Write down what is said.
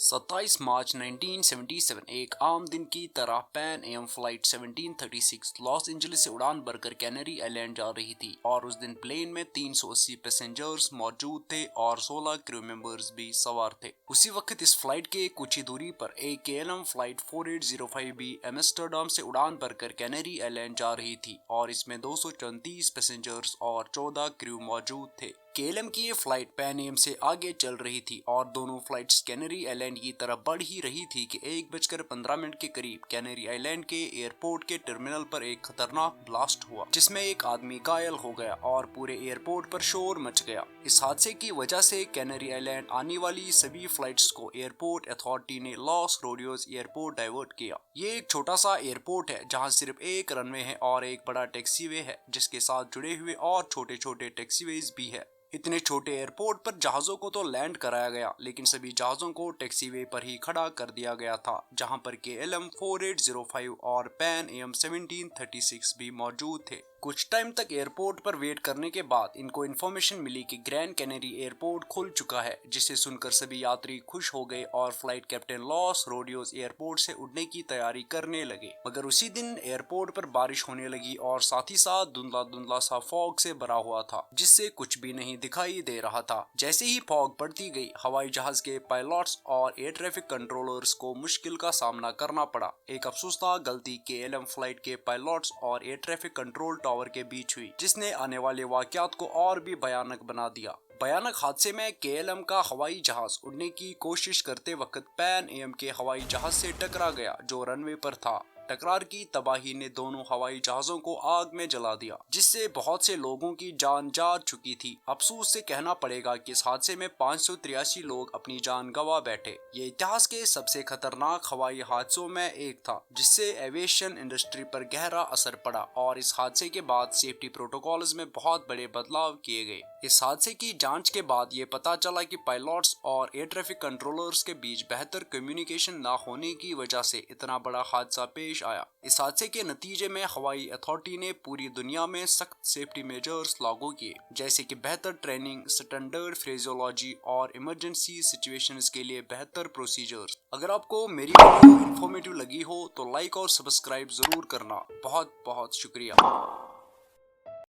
27 मार्च 1977 एक आम दिन की तरह Pan Am flight 1736 Los Angeles से उड़ान भरकर कैनरी आइलैंड जा रही थी और उस दिन प्लेन में 380 पैसेंजर्स मौजूद थे और 16 क्रू मेंबर्स भी सवार थे। उसी वक्त इस फ्लाइट के कुछ ही दूरी पर एक KLM फ्लाइट 4805 भी एम्स्टर्डम से उड़ान भरकर कैनरी आइलैंड जा रही थी और इसमें 234 पैसेंजर्स और 14 क्रू मौजूद थे। KLM की ये फ्लाइट पैन एम से आगे चल रही थी और दोनों फ्लाइट्स कैनरी आइलैंड की तरफ बढ़ ही रही थी कि 1:15 के करीब कैनरी आइलैंड के एयरपोर्ट के टर्मिनल पर एक खतरनाक ब्लास्ट हुआ जिसमें एक आदमी घायल हो गया और पूरे एयरपोर्ट पर शोर मच गया। इस हादसे की वजह से कैनरी आइलैंड आने वाली सभी फ्लाइट्स को एयरपोर्ट अथॉरिटी ने लॉस रोडियोस एयरपोर्ट डाइवर्ट किया। ये एक छोटा सा एयरपोर्ट है जहाँ सिर्फ एक रनवे है और एक बड़ा टैक्सीवे है जिसके साथ जुड़े हुए और छोटे छोटे टैक्सीवेज भी है। इतने छोटे एयरपोर्ट पर जहाजों को तो लैंड कराया गया लेकिन सभी जहाजों को टैक्सीवे पर ही खड़ा कर दिया गया था जहां पर KLM 4805 और पैन AM 1736 भी मौजूद थे। कुछ टाइम तक एयरपोर्ट पर वेट करने के बाद इनको इन्फॉर्मेशन मिली कि ग्रैंड कैनरी एयरपोर्ट खुल चुका है, जिसे सुनकर सभी यात्री खुश हो गए और फ्लाइट कैप्टन लॉस रोडियोस एयरपोर्ट से उड़ने की तैयारी करने लगे। मगर उसी दिन एयरपोर्ट पर बारिश होने लगी और साथ ही साथ धुंधला धुंधला सा फॉग से भरा हुआ था जिससे कुछ भी नहीं दिखाई दे रहा था। जैसे ही फॉग बढ़ती गई हवाई जहाज के पायलट्स और एयर ट्रैफिक कंट्रोलर्स को मुश्किल का सामना करना पड़ा। एक अफसोसनाक गलती KLM फ्लाइट के पायलट्स और एयर ट्रैफिक कंट्रोल टावर के बीच हुई जिसने आने वाले वाकयात को और भी भयानक बना दिया। भयानक हादसे में KLM का हवाई जहाज उड़ने की कोशिश करते वक्त पैन AM के हवाई जहाज से टकरा गया जो रनवे पर था। टकरार की तबाही ने दोनों हवाई जहाजों को आग में जला दिया जिससे बहुत से लोगों की जान जा चुकी थी। अफसोस से कहना पड़ेगा कि इस हादसे में 583 लोग अपनी जान गंवा बैठे। ये इतिहास के सबसे खतरनाक हवाई हादसों में एक था जिससे एविएशन इंडस्ट्री पर गहरा असर पड़ा और इस हादसे के बाद सेफ्टी प्रोटोकॉल्स में बहुत बड़े बदलाव किए गए। इस हादसे की जांच के बाद ये पता चला कि पायलट्स और एयर ट्रैफिक कंट्रोलर्स के बीच बेहतर कम्युनिकेशन न होने की वजह से इतना बड़ा हादसा पेश आया। इस हादसे के नतीजे में हवाई अथॉरिटी ने पूरी दुनिया में सख्त सेफ्टी मेजर्स लागू किए जैसे कि बेहतर ट्रेनिंग, स्टैंडर्ड फ्रेजियोलॉजी और इमरजेंसी सिचुएशंस के लिए बेहतर प्रोसीजर्स। अगर आपको मेरी वीडियो इन्फॉर्मेटिव लगी हो तो लाइक और सब्सक्राइब जरूर करना। बहुत बहुत शुक्रिया।